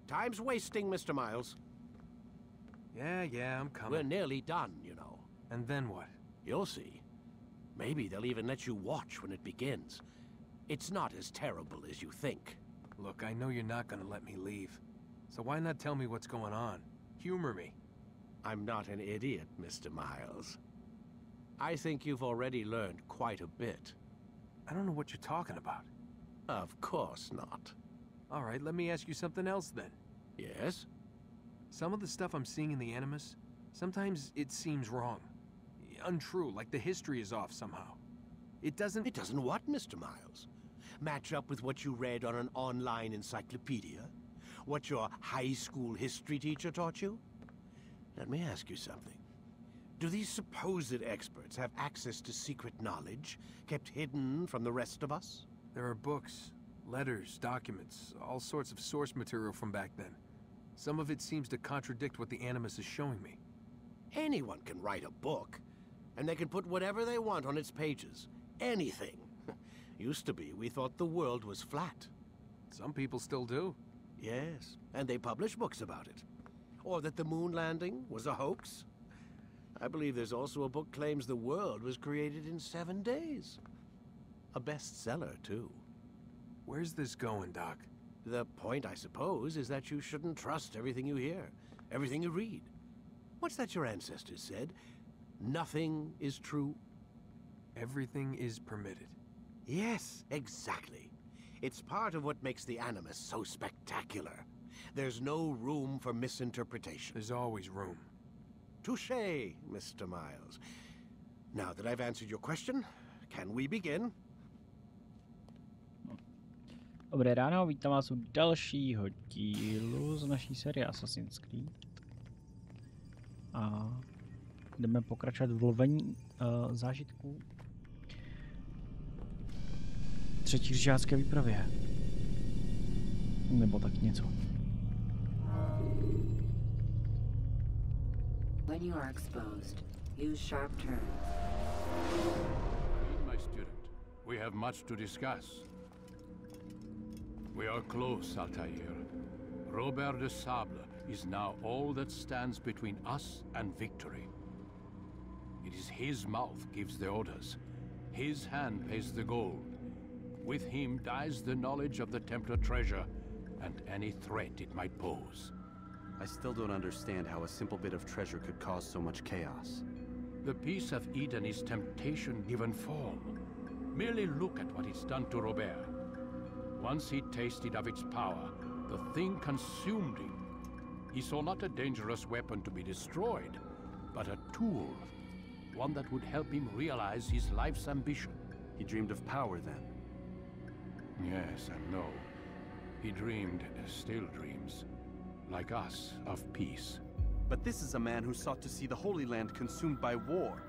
Time's wasting, Mr. Miles. Yeah, I'm coming. We're nearly done, you know. And then what? You'll see. Maybe they'll even let you watch when it begins. It's not as terrible as you think. Look, I know you're not gonna let me leave. So why not tell me what's going on? Humor me. I'm not an idiot, Mr. Miles. I think you've already learned quite a bit. I don't know what you're talking about. Of course not. All right, let me ask you something else then. Yes? Some of the stuff I'm seeing in the Animus, sometimes it seems wrong. Untrue, like the history is off somehow. It doesn't... It doesn't what, Mr. Miles? Match up with what you read on an online encyclopedia? What your high school history teacher taught you? Let me ask you something. Do these supposed experts have access to secret knowledge kept hidden from the rest of us? There are books, letters, documents, all sorts of source material from back then. Some of it seems to contradict what the Animus is showing me. Anyone can write a book, and they can put whatever they want on its pages. Anything. Used to be, we thought the world was flat. Some people still do. Yes, and they publish books about it. Or that the moon landing was a hoax. I believe there's also a book claims the world was created in 7 days. A bestseller, too. Where's this going, Doc? The point, I suppose, is that you shouldn't trust everything you hear, everything you read. What's that your ancestors said? Nothing is true? Everything is permitted. Yes, exactly. It's part of what makes the Animus so spectacular. There's no room for misinterpretation. There's always room. Touché, Mr. Miles. Now that I've answered your question, can we begin? Dobré ráno, vítám vás u dalšího dílu z naší série Assassin's Creed. A jdeme pokračovat v lovení zážitků třetí křižácké výpravě. Nebo tak něco. When you are exposed, use sharp turns. My student, we have much to discuss. We are close, Altair. Robert de Sable is now all that stands between us and victory. It is his mouth gives the orders. His hand pays the gold. With him dies the knowledge of the Templar treasure and any threat it might pose. I still don't understand how a simple bit of treasure could cause so much chaos. The peace of Eden is temptation given form. Merely look at what it's done to Robert. Once he tasted of its power, the thing consumed him. He saw not a dangerous weapon to be destroyed, but a tool. One that would help him realize his life's ambition. He dreamed of power then? Yes and no. He dreamed, still dreams, like us, of peace. But this is a man who sought to see the Holy Land consumed by war.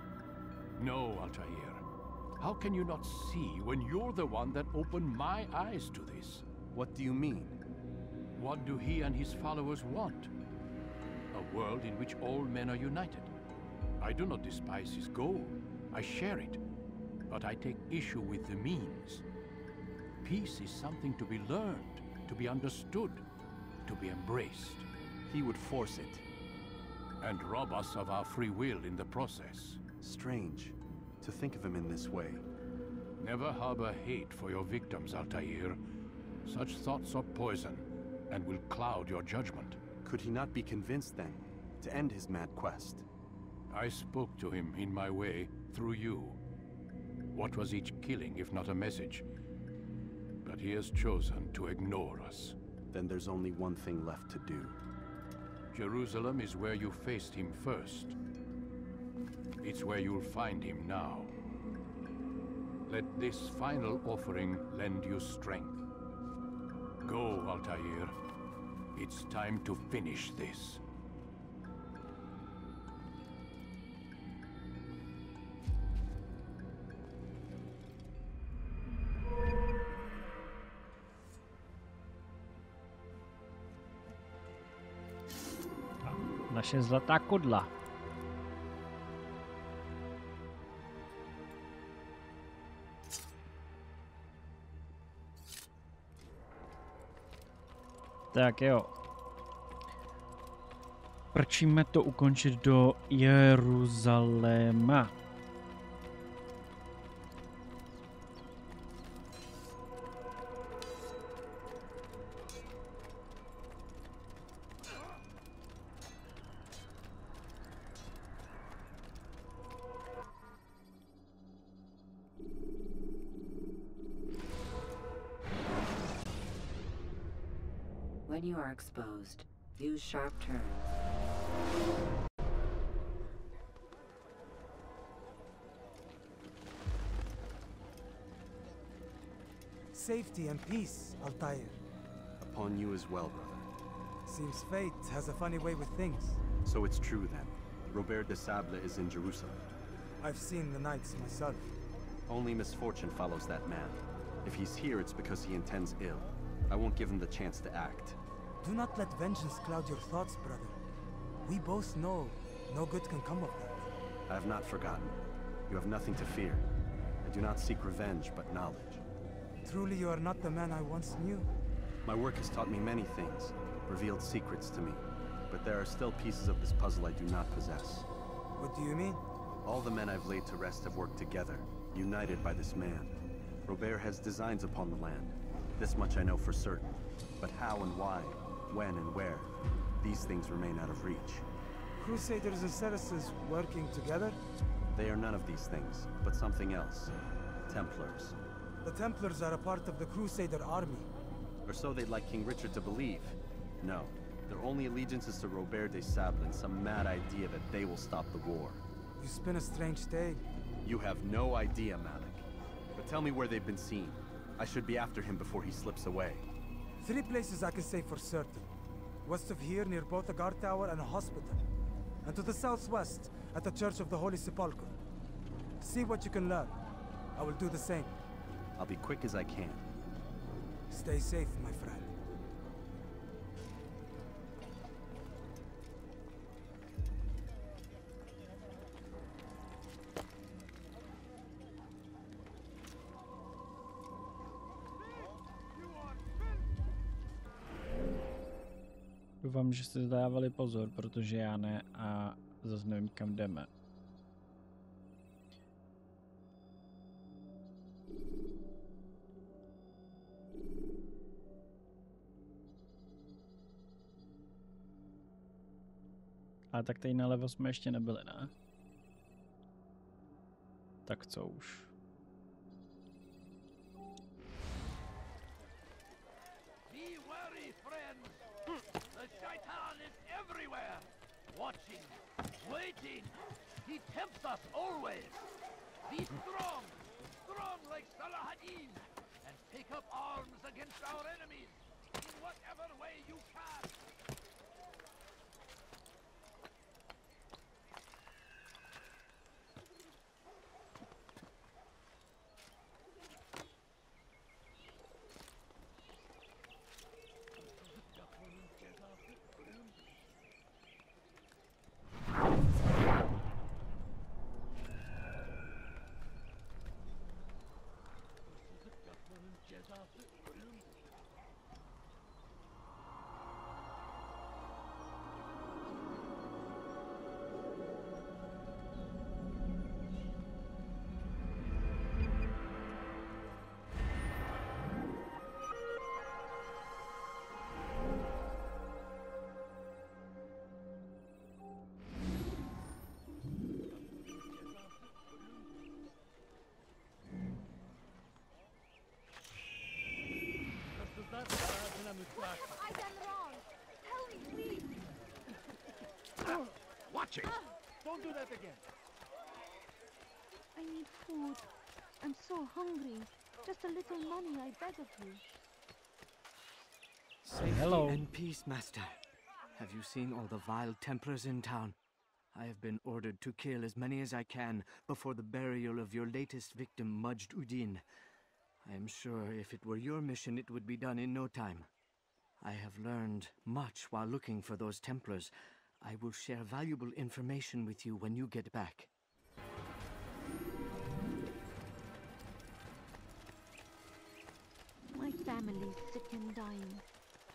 No, Altair. How can you not see when you're the one that opened my eyes to this? What do you mean? What do he and his followers want? A world in which all men are united. I do not despise his goal. I share it. But I take issue with the means. Peace is something to be learned, to be understood, to be embraced. He would force it. And rob us of our free will in the process. Strange to think of him in this way. Never harbor hate for your victims, Altair. Such thoughts are poison and will cloud your judgment. Could he not be convinced then to end his mad quest? I spoke to him in my way through you. What was each killing if not a message? But he has chosen to ignore us. Then there's only one thing left to do. Jerusalem is where you faced him first. It's where you'll find him now. Let this final offering lend you strength. Go, Altair. It's time to finish this. Naše zlatá kudla. Tak jo. prčíme to ukončit do Jeruzaléma. When you are exposed, use sharp turns. Safety and peace, Altair. Upon you as well, brother. Seems fate has a funny way with things. So it's true then. Robert de Sable is in Jerusalem. I've seen the knights myself. Only misfortune follows that man. If he's here, it's because he intends ill. I won't give him the chance to act. Do not let vengeance cloud your thoughts, brother. We both know no good can come of that. I have not forgotten. You have nothing to fear. I do not seek revenge, but knowledge. Truly, you are not the man I once knew. My work has taught me many things, revealed secrets to me. But there are still pieces of this puzzle I do not possess. What do you mean? All the men I've laid to rest have worked together, united by this man. Robert has designs upon the land. This much I know for certain. But how and why, when and where, these things remain out of reach. Crusaders and Saracens working together? They are none of these things, but something else. Templars. The Templars are a part of the Crusader army. Or so they'd like King Richard to believe. No, their only allegiance is to Robert de Sable and some mad idea that they will stop the war. You spin a strange tale. You have no idea, Malik. But tell me where they've been seen. I should be after him before he slips away. 3 places I can say for certain. West of here, near both a guard tower and a hospital. And to the southwest, at the Church of the Holy Sepulchre. See what you can learn. I will do the same. I'll be quick as I can. Stay safe, my friend. Doufám, že jste dávali pozor, protože já ne a zase nevím, kam jdeme. A tak tady nalevo jsme ještě nebyli, ne? Tak co už? Be wary, friends. The shaitan is everywhere. Watching, waiting. He tempts us always. Be strong, strong like Salahadin, and take up arms against our enemies in whatever way you can. I done wrong. Help me, please. Watch it. Don't do that again. I need food. I'm so hungry. Just a little money, I beg of you. Say hello. And peace, master. Have you seen all the vile Templars in town? I have been ordered to kill as many as I can before the burial of your latest victim, Majd Udin. I am sure if it were your mission, it would be done in no time. I have learned much while looking for those Templars. I will share valuable information with you when you get back. My family's sick and dying.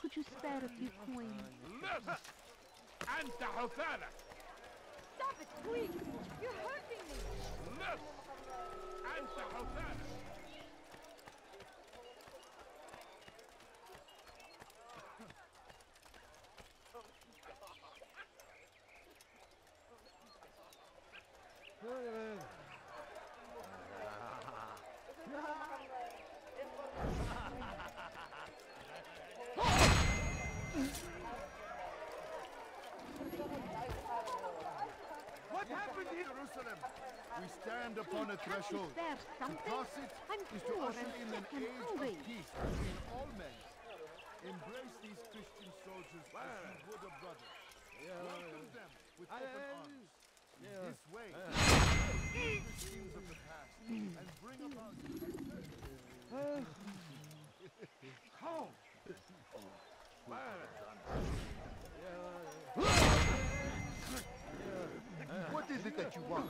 Could you spare a few coins? أنت حثالة. Stop it, please! You're hurting me! لف. أنت حثالة. What happened in Jerusalem? We stand upon a threshold. There To something? cross it I'm is to poor usher and in an sick and age hungry. of peace between all men. Embrace these Christian soldiers as you would a brother. Welcome them with open arms. In this way, forgive the sins of the past and bring about What is it that you want?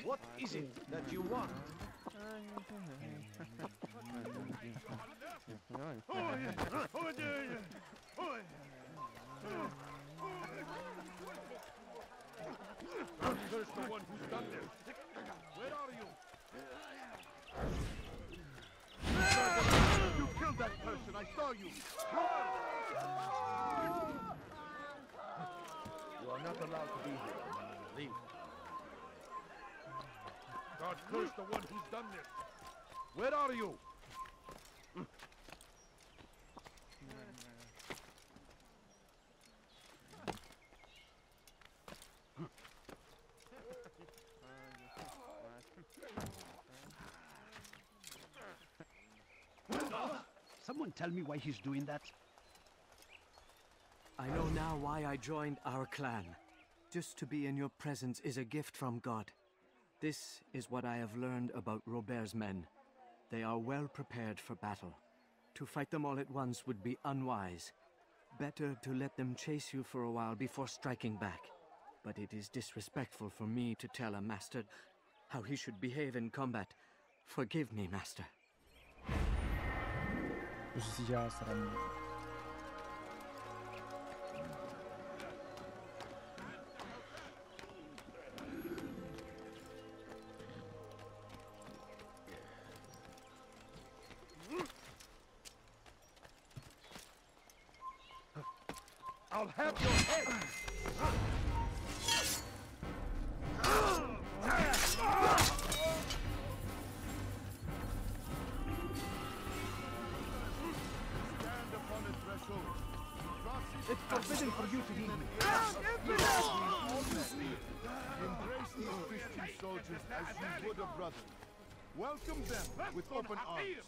What is it that you want? Curse the one who's done this. Where are you? You killed that person. I saw you. You are not allowed to be here. Leave. God curse the one who's done this. Where are you? Someone tell me why he's doing that? I know now why I joined our clan. Just to be in your presence is a gift from God. This is what I have learned about Robert's men. They are well prepared for battle. To fight them all at once would be unwise. Better to let them chase you for a while before striking back. But it is disrespectful for me to tell a master how he should behave in combat. Forgive me, master. To si dělá srandu. I'll have your head. Stand upon a threshold. It's forbidden for you to leave me. Embrace these Christian soldiers as you would a brother. Welcome them with open arms.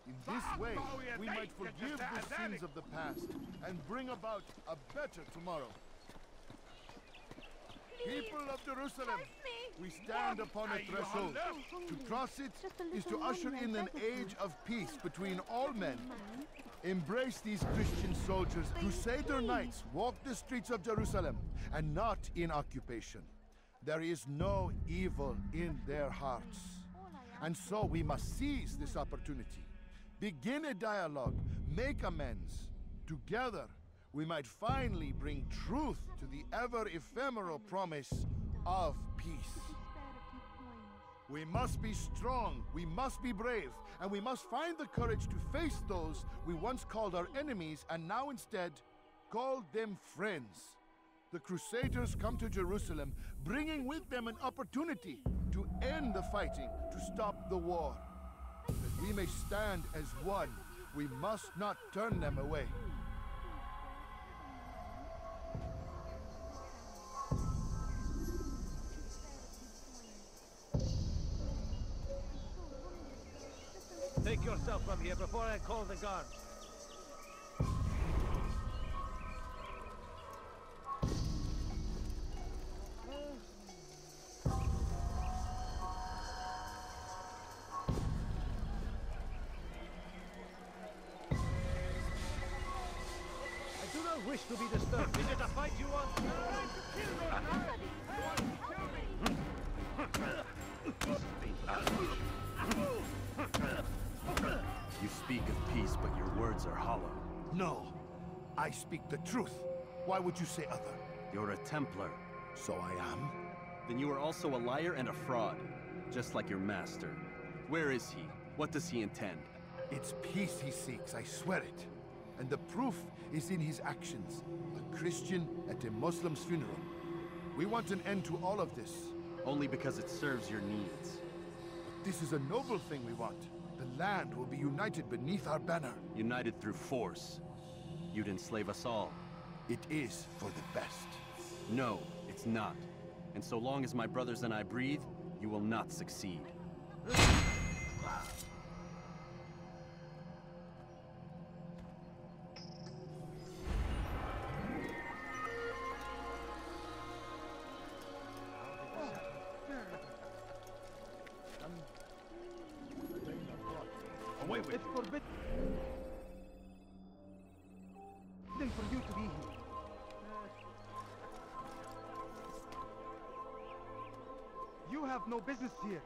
In this way, we might forgive the sins of the past and bring about a better tomorrow. People of Jerusalem, we stand upon a threshold. To cross it is to usher in an age of peace between all men. Embrace these Christian soldiers. Crusader knights walk the streets of Jerusalem and not in occupation. There is no evil in their hearts. And so we must seize this opportunity. Begin a dialogue, make amends. Together, we might finally bring truth to the ever-ephemeral promise of peace. We must be strong, we must be brave, and we must find the courage to face those we once called our enemies and now instead call them friends. The Crusaders come to Jerusalem, bringing with them an opportunity to end the fighting, to stop the war. That we may stand as one, we must not turn them away. Take yourself from here before I call the guards. don't wish to be disturbed. Is it a fight you want? You speak of peace, but your words are hollow. No. I speak the truth. Why would you say other? You're a Templar. So I am? Then you are also a liar and a fraud, just like your master. Where is he? What does he intend? It's peace he seeks, I swear it. And the proof is in his actions. A Christian at a Muslim's funeral. We want an end to all of this. Only because it serves your needs. But this is a noble thing we want. The land will be united beneath our banner. United through force. You'd enslave us all. It is for the best. No, it's not. And so long as my brothers and I breathe, you will not succeed. Away with it. It's forbidden for you to be here. You have no business here.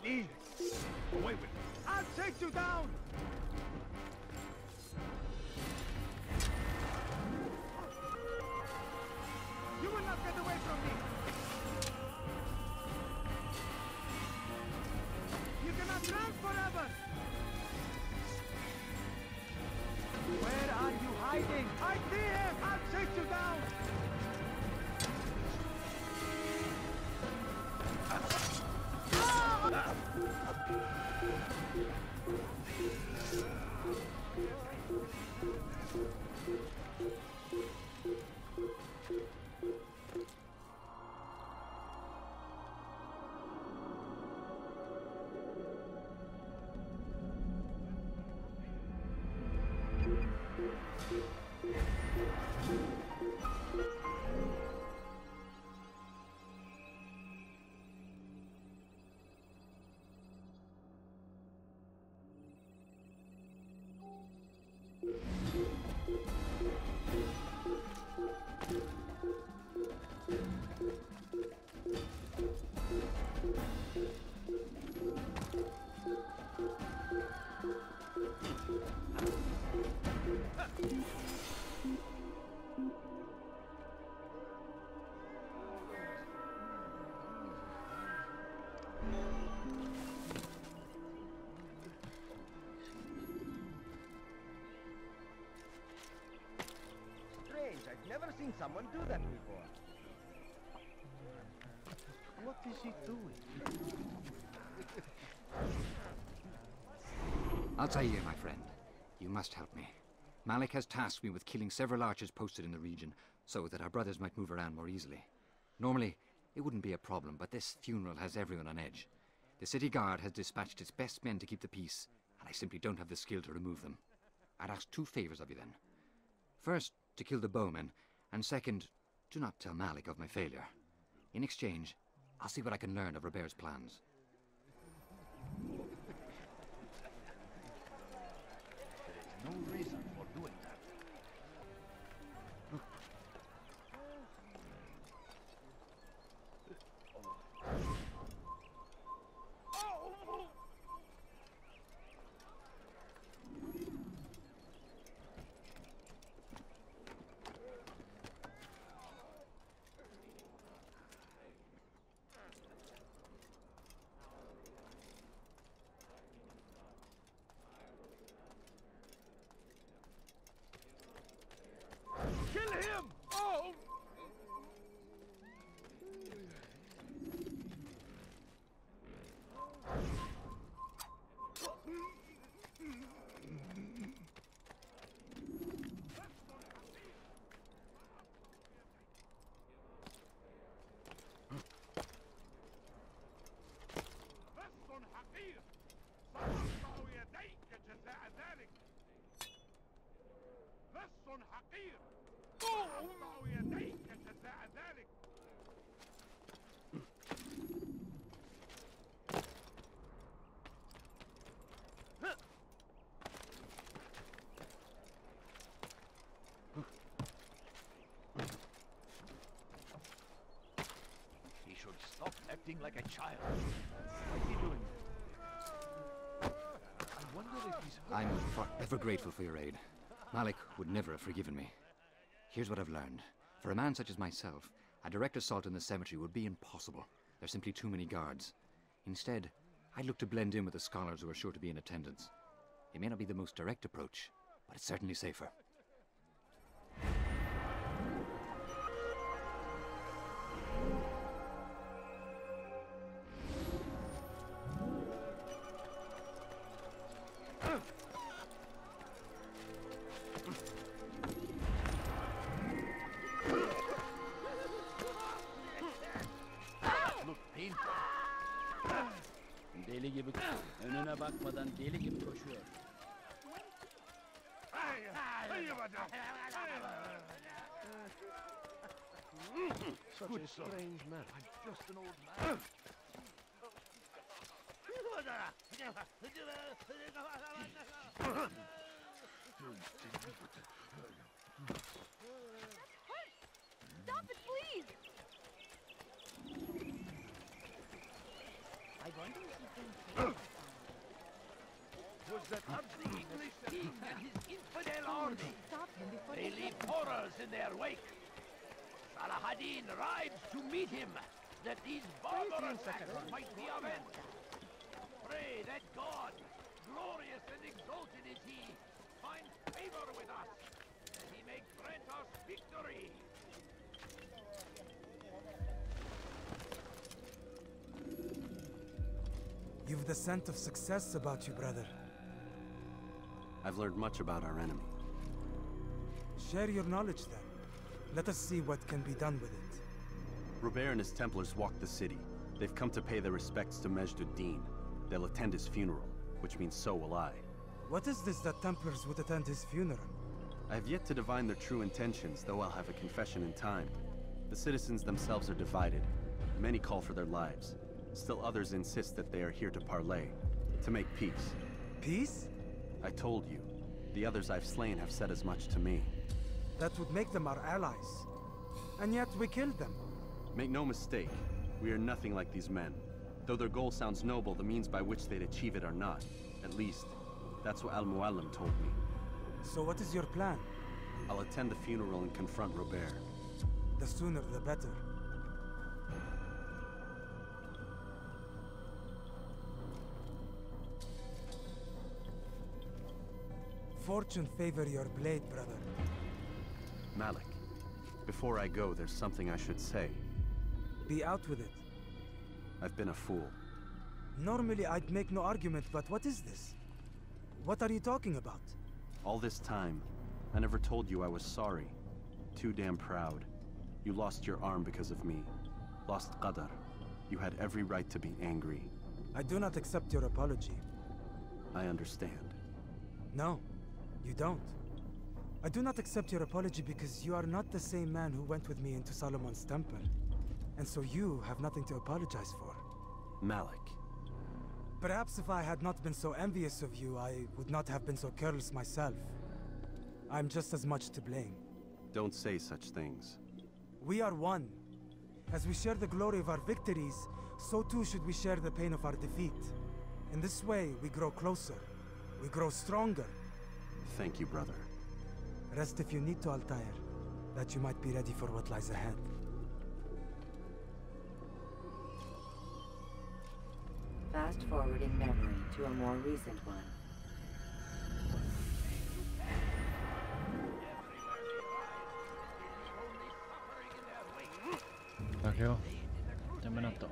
Leave. Away with it. I'll take you down! You will not get away from me! You cannot run forever! Where are you hiding? I see him! I'll take you down! I've never seen someone do that before. What is he doing? Altair, my friend. You must help me. Malik has tasked me with killing several archers posted in the region, so that our brothers might move around more easily. Normally, it wouldn't be a problem, but this funeral has everyone on edge. The city guard has dispatched its best men to keep the peace, and I simply don't have the skill to remove them. I'd ask 2 favors of you then. First, to kill the bowmen, and second, do not tell Malik of my failure. In exchange, I'll see what I can learn of Robert's plans. No reason for doing that. Kill him! Oh! حقير أقطع يديك جزاء ذلك. acting like a child. What's he doing? I wonder if he's hurt. I'm forever grateful for your aid. Malik would never have forgiven me. Here's what I've learned. For a man such as myself, a direct assault on the cemetery would be impossible. There's simply too many guards. Instead, I'd look to blend in with the scholars who are sure to be in attendance. It may not be the most direct approach, but it's certainly safer. Deli gibi önüne bakmadan deli gibi koşuyor. Such a strange man. I'm just an old man. Stop it, please! I wonder if he can was that not the English king and his infidel army? Stop him before They leave horrors in their wake. Salah-ad-Din rides to meet him, that these barbarous acts might be avenged. Pray that God, glorious and exalted is he, find favor with us, that he may grant us victory. You've the scent of success about you, brother. I've learned much about our enemy. Share your knowledge then. Let us see what can be done with it. Robert and his Templars walk the city. They've come to pay their respects to Majd-ud-Din. They'll attend his funeral, which means so will I. What is this that Templars would attend his funeral? I have yet to divine their true intentions, though I'll have a confession in time. The citizens themselves are divided. Many call for their lives. Still others insist that they are here to parley, to make peace. Peace? I told you. The others I've slain have said as much to me. That would make them our allies. And yet we killed them. Make no mistake, we are nothing like these men. Though their goal sounds noble, the means by which they'd achieve it are not. At least, that's what Al-Muallim told me. So what is your plan? I'll attend the funeral and confront Robert. The sooner the better. Fortune favor your blade, brother. Malik, before I go, there's something I should say. Be out with it. I've been a fool. Normally I'd make no argument, but what is this? What are you talking about? All this time, I never told you I was sorry. Too damn proud. You lost your arm because of me. Lost Qadar. You had every right to be angry. I do not accept your apology. I understand. No, you don't. I do not accept your apology because you are not the same man who went with me into Solomon's temple. And so you have nothing to apologize for. Malik. Perhaps if I had not been so envious of you, I would not have been so careless myself. I'm just as much to blame. Don't say such things. We are one. As we share the glory of our victories, so too should we share the pain of our defeat. In this way, we grow closer. We grow stronger. Thank you, brother. Rest if you need to, Altair, that you might be ready for what lies ahead. Fast forward in memory to a more recent one. Tak jo, jdeme na to.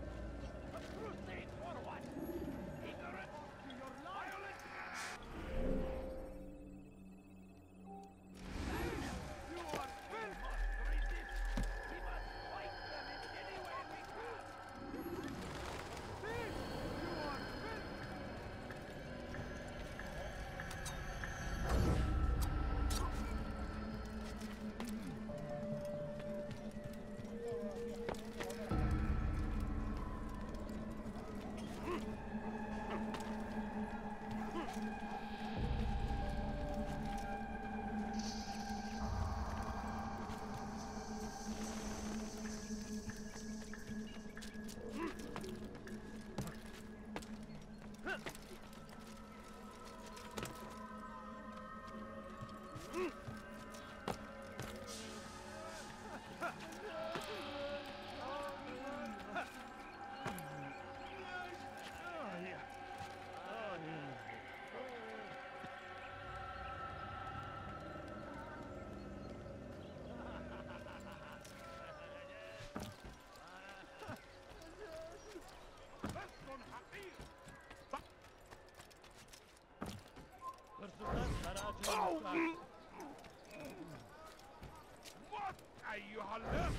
Eyyuhallem!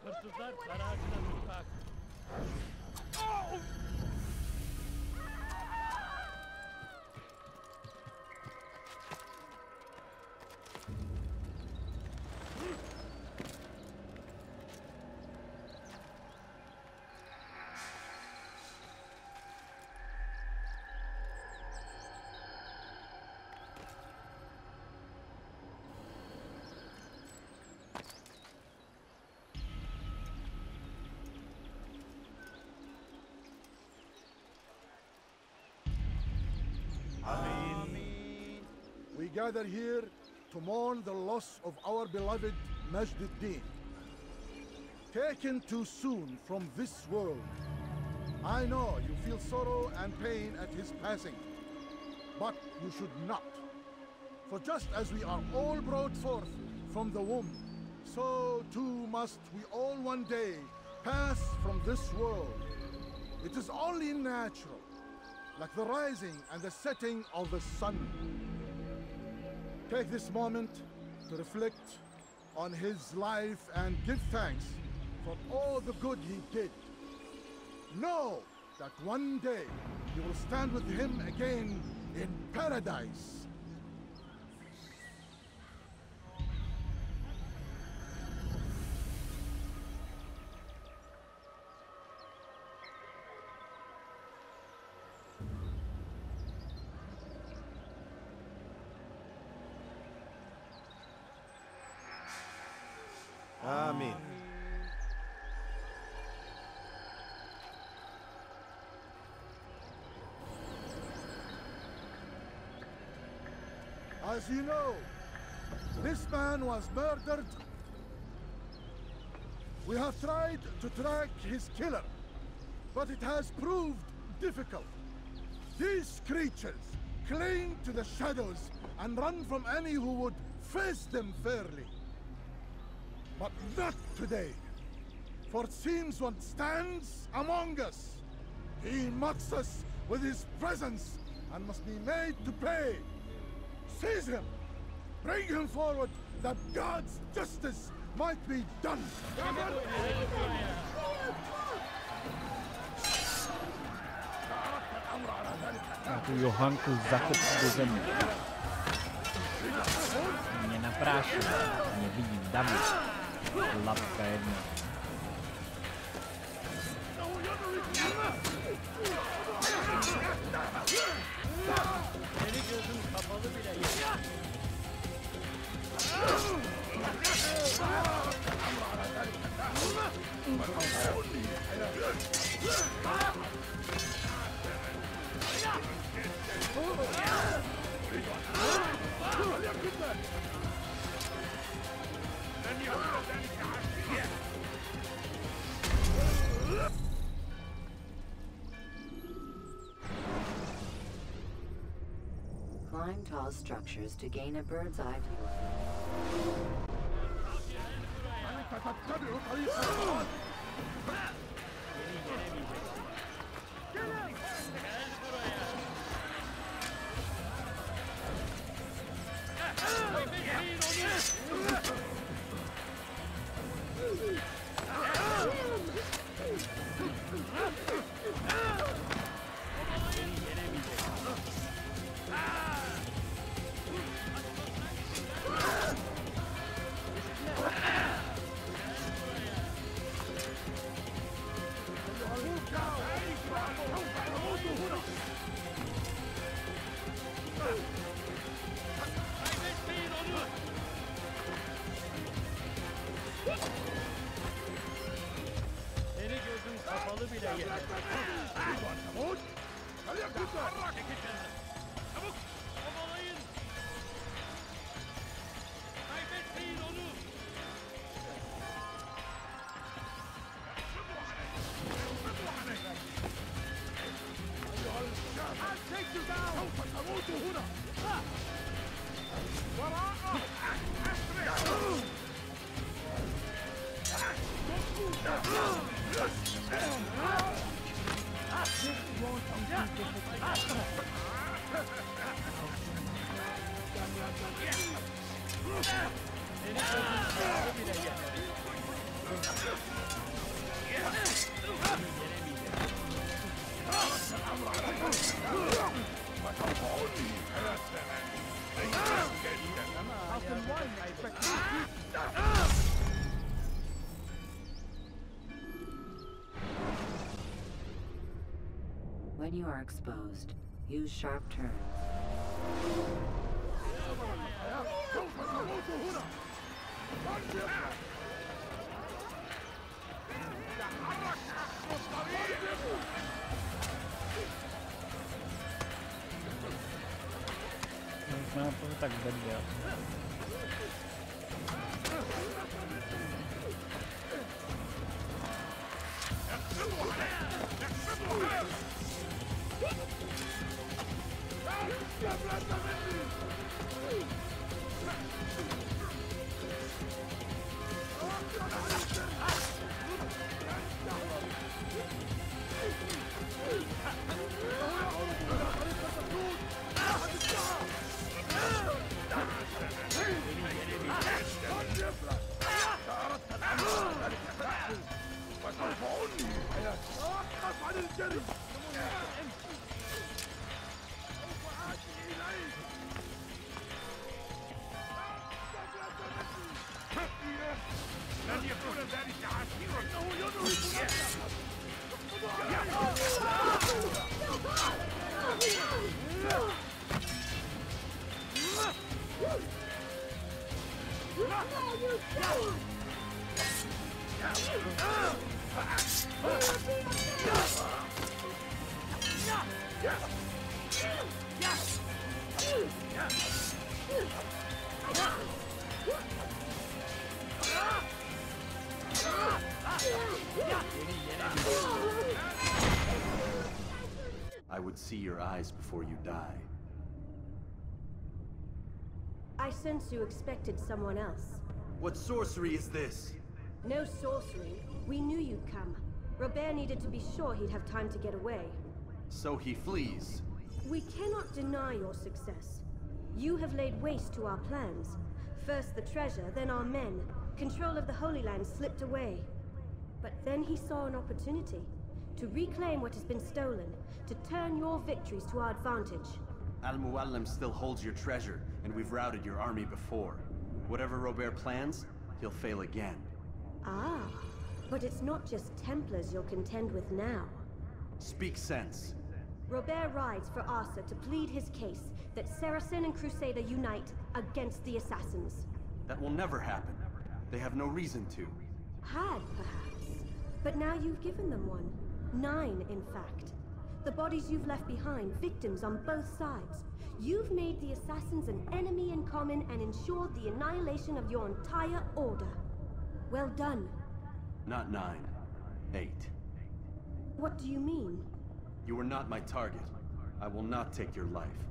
Hırsızlar dar ağacına mutfak. We gather here to mourn the loss of our beloved Majd-ud-Din. Taken too soon from this world. I know you feel sorrow and pain at his passing, but you should not. For just as we are all brought forth from the womb, so too must we all one day pass from this world. It is only natural, like the rising and the setting of the sun. Take this moment to reflect on his life and give thanks for all the good he did. Know that one day you will stand with him again in paradise. Amen. As you know, this man was murdered. We have tried to track his killer, but it has proved difficult. These creatures cling to the shadows and run from any who would face them fairly. But not today, for it seems one stands among us. He mocks us with his presence and must be made to pay. Seize him! Bring him forward that God's justice might be done! A tu Johanku zakop do země. Mě naprášil, mě vidím David. Lapka jedna. Seni gözüm kapalı bile Climb tall structures to gain a bird's eye view. When you are exposed, use sharp turns. Možná to tak blbě. I would see your eyes before you die. I sense you expected someone else. What sorcery is this? No sorcery. We knew you'd come. Robert needed to be sure he'd have time to get away. So he flees. We cannot deny your success. You have laid waste to our plans. First the treasure, then our men. Control of the Holy Land slipped away. But then he saw an opportunity to reclaim what has been stolen, to turn your victories to our advantage. Al-Muallim still holds your treasure, and we've routed your army before. Whatever Robert plans, he'll fail again. Ah, but it's not just Templars you'll contend with now. Speak sense. Robert rides for Arthur to plead his case that Saracen and Crusader unite against the Assassins. That will never happen. They have no reason to. Had, perhaps. But now you've given them one. 9, in fact. The bodies you've left behind, victims on both sides. You've made the Assassins an enemy in common and ensured the annihilation of your entire order. Well done. Not 9. 8. What do you mean? You are not my target. I will not take your life.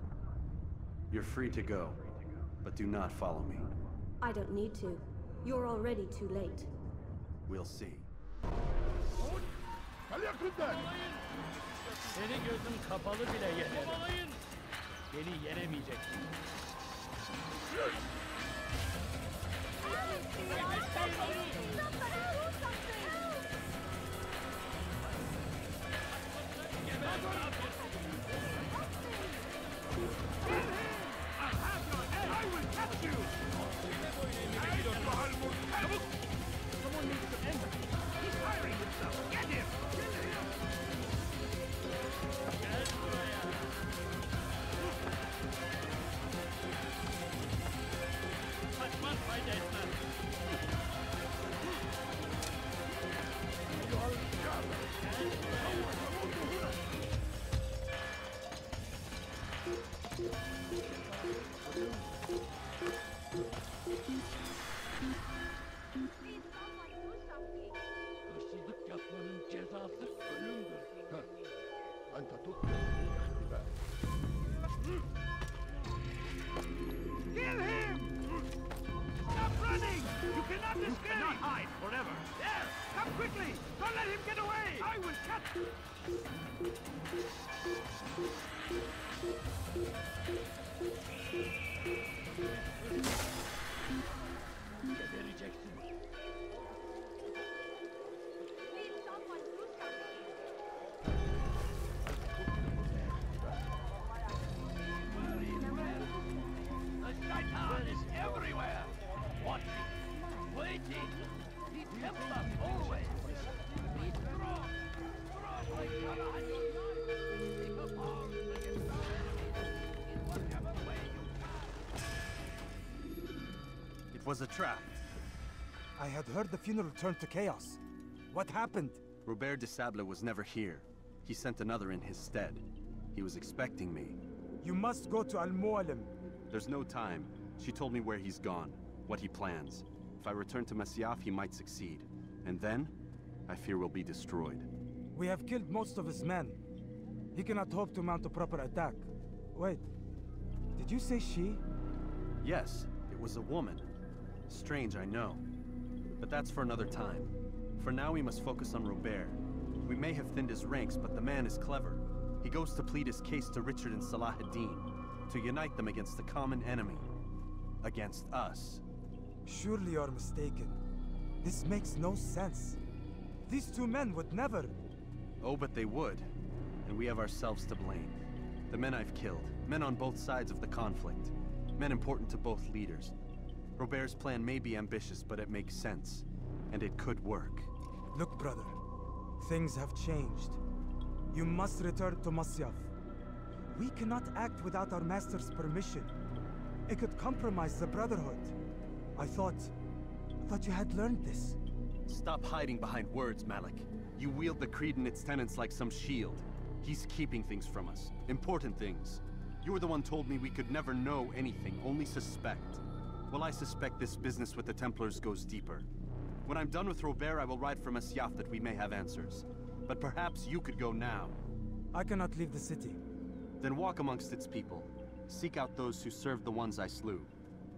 You're free to go, but do not follow me. I don't need to. You're already too late. We'll see. Seni gözüm kapalı bile yenerim. Beni yenemeyeceksin. Hırsızlık yapmanın cezası ölümdür. Kill him! Stop running! You cannot escape! You cannot hide forever! There! Come quickly! Don't let him get away! I will catch you! Temper always. Be strong. Strong like Galahad. Take up arms against our enemies in whatever way you can. It was a trap. I had heard the funeral turned to chaos. What happened? Robert de Sable was never here. He sent another in his stead. He was expecting me. You must go to Al-Mualim. There's no time. She told me where he's gone, what he plans. If I return to Masyaf, he might succeed. And then, I fear we'll be destroyed. We have killed most of his men. He cannot hope to mount a proper attack. Wait, did you say she? Yes, it was a woman. Strange, I know. But that's for another time. For now, we must focus on Robert. We may have thinned his ranks, but the man is clever. He goes to plead his case to Richard and Salah ad-Din, to unite them against the common enemy. Against us. Surely you're mistaken. This makes no sense. These two men would never... Oh, but they would. And we have ourselves to blame. The men I've killed, men on both sides of the conflict, men important to both leaders. Robert's plan may be ambitious, but it makes sense. And it could work. Look, brother. Things have changed. You must return to Masyaf. We cannot act without our master's permission. It could compromise the Brotherhood. I thought you had learned this. Stop hiding behind words, Malik. You wield the creed and its tenets like some shield. He's keeping things from us. Important things. You were the one told me we could never know anything, only suspect. Well, I suspect this business with the Templars goes deeper. When I'm done with Robert, I will ride for Masyaf that we may have answers. But perhaps you could go now. I cannot leave the city. Then walk amongst its people. Seek out those who served the ones I slew.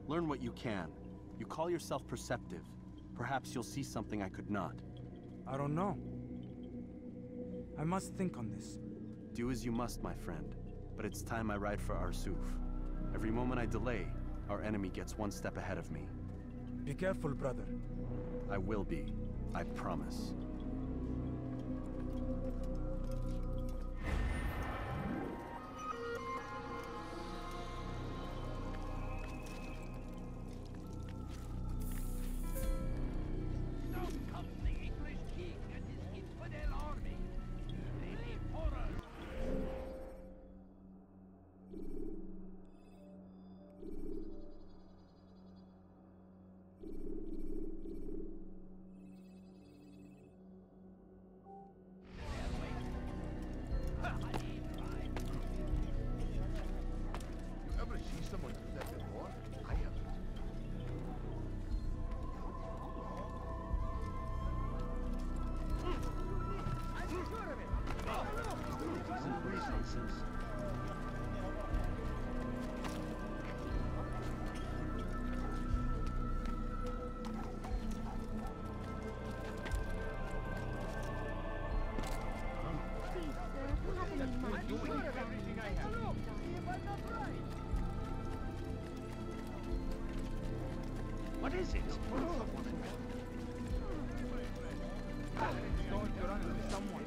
Learn what you can. You call yourself perceptive. Perhaps you'll see something I could not. I don't know. I must think on this. Do as you must, my friend. But it's time I ride for Arsuf. Every moment I delay, our enemy gets one step ahead of me. Be careful, brother. I will be. I promise. What is it? Someone.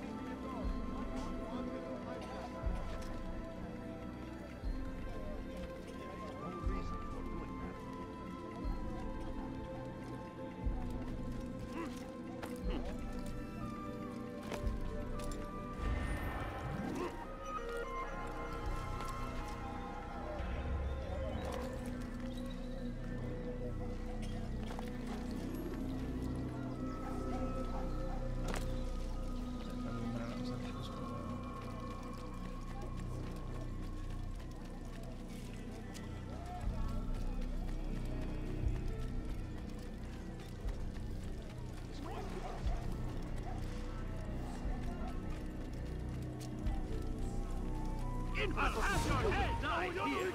Have your head died here!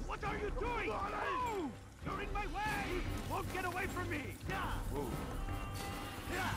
What are you doing? Move! You're in my way! You won't get away from me! Move. Yeah.